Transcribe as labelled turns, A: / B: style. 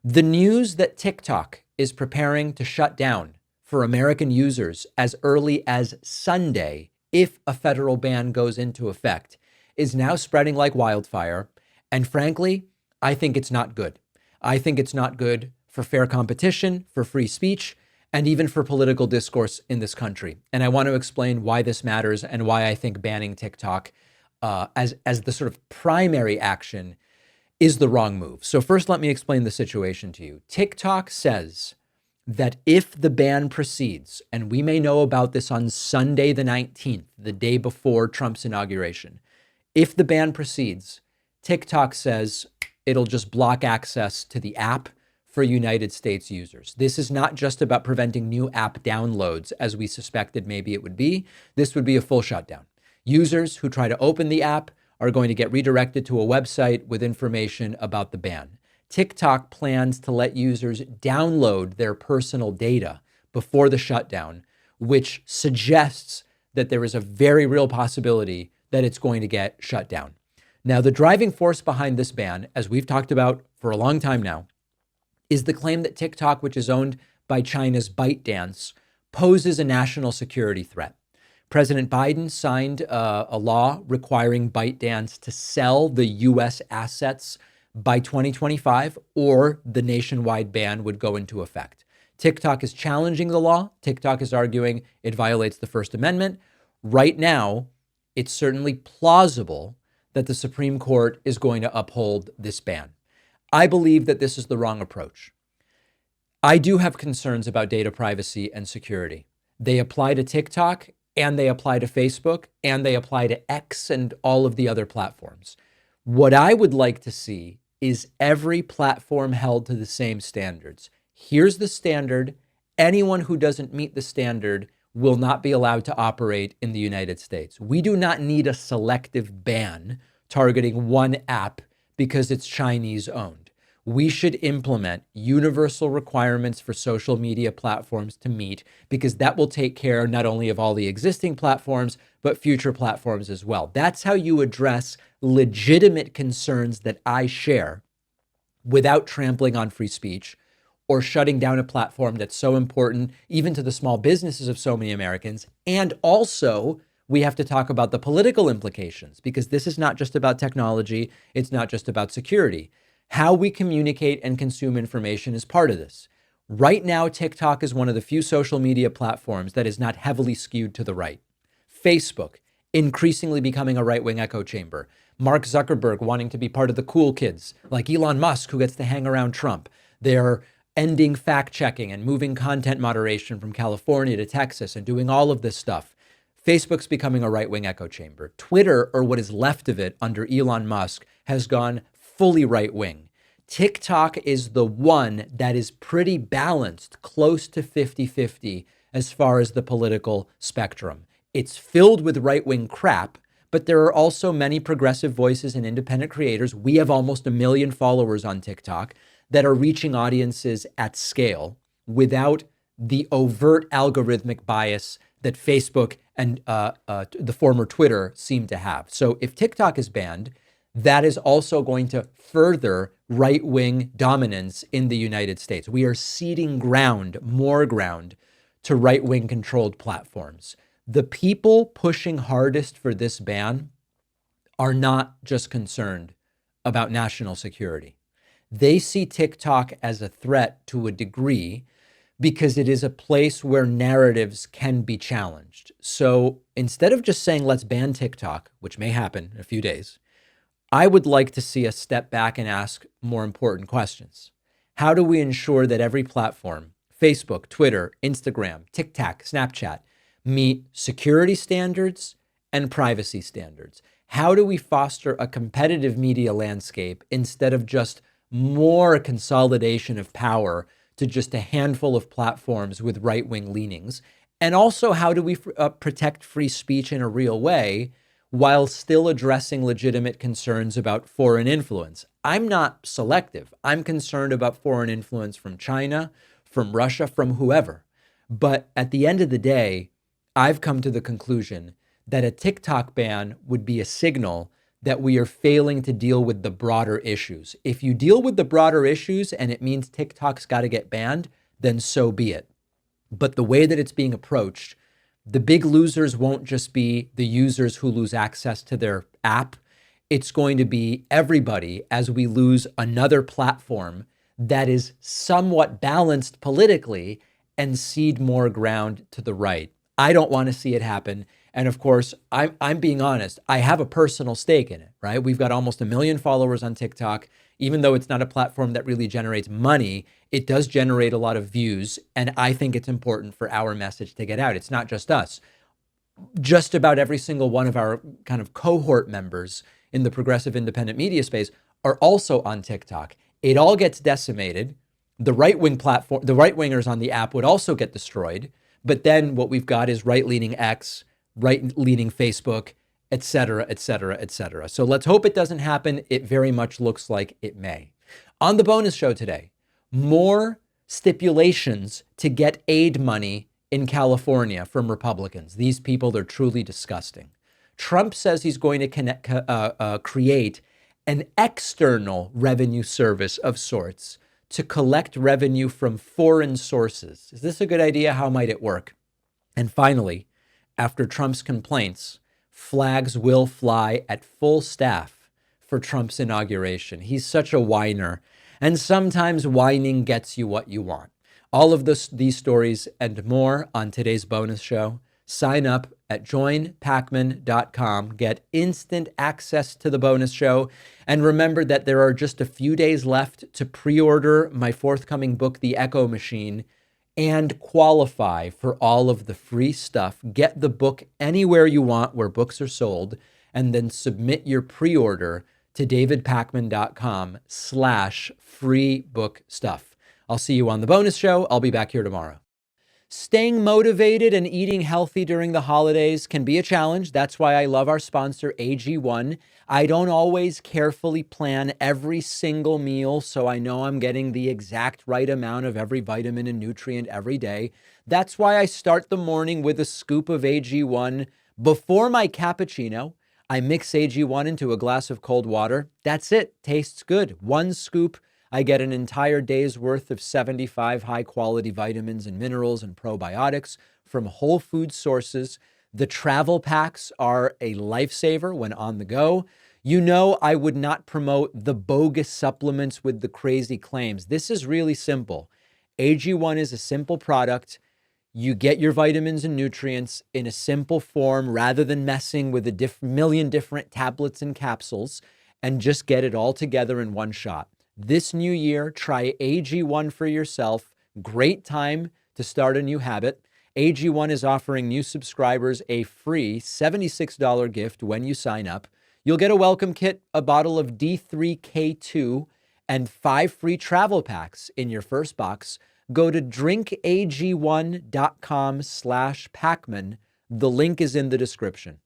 A: The news that TikTok is preparing to shut down for American users as early as Sunday, if a federal ban goes into effect, is now spreading like wildfire. And frankly, I think it's not good. I think it's not good for fair competition, for free speech, and even for political discourse in this country. And I want to explain why this matters and why I think banning TikTok as the sort of primary action is the wrong move. So first, let me explain the situation to you. TikTok says that if the ban proceeds, and we may know about this on Sunday the 19th, the day before Trump's inauguration, if the ban proceeds, TikTok says it'll just block access to the app for United States users. This is not just about preventing new app downloads, as we suspected maybe it would be. This would be a full shutdown. Users who try to open the app are going to get redirected to a website with information about the ban. TikTok plans to let users download their personal data before the shutdown, which suggests that there is a very real possibility that it's going to get shut down. Now, the driving force behind this ban, as we've talked about for a long time now, is the claim that TikTok, which is owned by China's ByteDance, poses a national security threat. President Biden signed a law requiring ByteDance to sell the U.S. assets by 2025, or the nationwide ban would go into effect. TikTok is challenging the law. TikTok is arguing it violates the First Amendment. Right now, it's certainly plausible that the Supreme Court is going to uphold this ban. I believe that this is the wrong approach. I do have concerns about data privacy and security. They apply to TikTok, and they apply to Facebook, and they apply to X and all of the other platforms. What I would like to see is every platform held to the same standards. Here's the standard. Anyone who doesn't meet the standard will not be allowed to operate in the United States. We do not need a selective ban targeting one app because it's Chinese owned. We should implement universal requirements for social media platforms to meet, because that will take care not only of all the existing platforms, but future platforms as well. That's how you address legitimate concerns that I share without trampling on free speech or shutting down a platform that's so important, even to the small businesses of so many Americans. And also, we have to talk about the political implications, because this is not just about technology. It's not just about security. How we communicate and consume information is part of this. Right now, TikTok is one of the few social media platforms that is not heavily skewed to the right. Facebook, increasingly becoming a right-wing echo chamber. Mark Zuckerberg wanting to be part of the cool kids, like Elon Musk, who gets to hang around Trump. They're ending fact-checking and moving content moderation from California to Texas and doing all of this stuff. Facebook's becoming a right-wing echo chamber. Twitter, or what is left of it under Elon Musk, has gone fully right-wing. TikTok is the one that is pretty balanced, close to 50-50 as far as the political spectrum. It's filled with right-wing crap, but there are also many progressive voices and independent creators. We have almost 1 million followers on TikTok that are reaching audiences at scale without the overt algorithmic bias that Facebook and the former Twitter seem to have. So if TikTok is banned, that is also going to further right-wing dominance in the United States. We are ceding ground, more ground, to right-wing controlled platforms. The people pushing hardest for this ban are not just concerned about national security. They see TikTok as a threat to a degree because it is a place where narratives can be challenged. So instead of just saying, let's ban TikTok, which may happen in a few days, I would like to see us step back and ask more important questions. How do we ensure that every platform, Facebook, Twitter, Instagram, TikTok, Snapchat, meet security standards and privacy standards? How do we foster a competitive media landscape instead of just more consolidation of power to just a handful of platforms with right-wing leanings? And also, how do we protect free speech in a real way while still addressing legitimate concerns about foreign influence? I'm not selective. I'm concerned about foreign influence from China, from Russia, from whoever. But at the end of the day, I've come to the conclusion that a TikTok ban would be a signal that we are failing to deal with the broader issues. If you deal with the broader issues and it means TikTok's got to get banned, then so be it. But the way that it's being approached, the big losers won't just be the users who lose access to their app. It's going to be everybody as we lose another platform that is somewhat balanced politically and cede more ground to the right. I don't want to see it happen. And of course, I'm being honest, I have a personal stake in it, right? We've got almost 1 million followers on TikTok. Even though it's not a platform that really generates money, it does generate a lot of views. And I think it's important for our message to get out. It's not just us. Just about every single one of our kind of cohort members in the progressive independent media space are also on TikTok. It all gets decimated. The right-wing platform, the right-wingers on the app would also get destroyed. But then what we've got is right-leaning X, right-leaning Facebook, et cetera, et cetera, et cetera. So let's hope it doesn't happen. It very much looks like it may. On the bonus show today, more stipulations to get aid money in California from Republicans. These people are truly disgusting. Trump says he's going to create an external revenue service of sorts to collect revenue from foreign sources. Is this a good idea? How might it work? And finally, after Trump's complaints, flags will fly at full staff for Trump's inauguration. He's such a whiner, and sometimes whining gets you what you want. All of these stories and more on today's bonus show. Sign up at joinpacman.com. Get instant access to the bonus show. And remember that there are just a few days left to pre-order my forthcoming book, The Echo Machine, and qualify for all of the free stuff. Get the book anywhere you want where books are sold, and then submit your pre-order to davidpacman.com/free book stuff. I'll see you on the bonus show. I'll be back here tomorrow. Staying motivated and eating healthy during the holidays can be a challenge. That's why I love our sponsor, AG1. I don't always carefully plan every single meal, so I know I'm getting the exact right amount of every vitamin and nutrient every day. That's why I start the morning with a scoop of AG1. Before my cappuccino, I mix AG1 into a glass of cold water. That's it. Tastes good. One scoop, I get an entire day's worth of 75 high-quality vitamins and minerals and probiotics from whole food sources. The travel packs are a lifesaver when on the go. You know I would not promote the bogus supplements with the crazy claims. This is really simple. AG1 is a simple product. You get your vitamins and nutrients in a simple form rather than messing with a million different tablets and capsules, and just get it all together in one shot. This new year, try AG1 for yourself. Great time to start a new habit. AG1 is offering new subscribers a free $76 gift when you sign up. You'll get a welcome kit, a bottle of D3K2, and 5 free travel packs in your first box. Go to drinkag1.com/Pacman. The link is in the description.